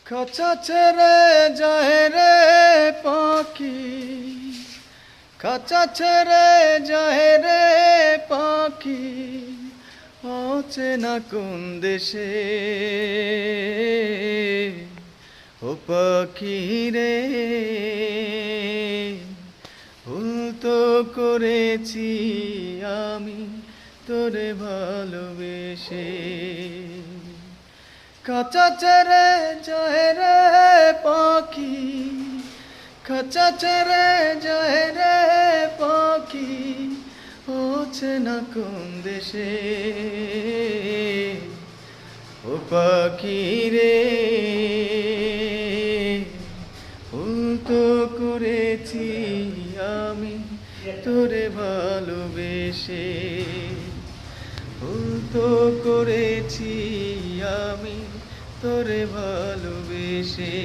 খাঁচা ছেড়ে যায় রে পাখি, খাঁচা ছেড়ে যায় রে পাখি, অচেনা কোন দেশে। ও পাখি রে, ভুল তো করেছি আমি তোরে ভালোবেসে। খাঁচা ছেড়ে যায় রে পাখি, খাঁচা ছেড়ে যায় রে পাখি, অচেনা কোন দেশে। ও পাখি রে, ভুল তো করেছি আমি তোরে ভালোবেসে। ভুল তো করেছি আমি তোরে ভালোবেসে।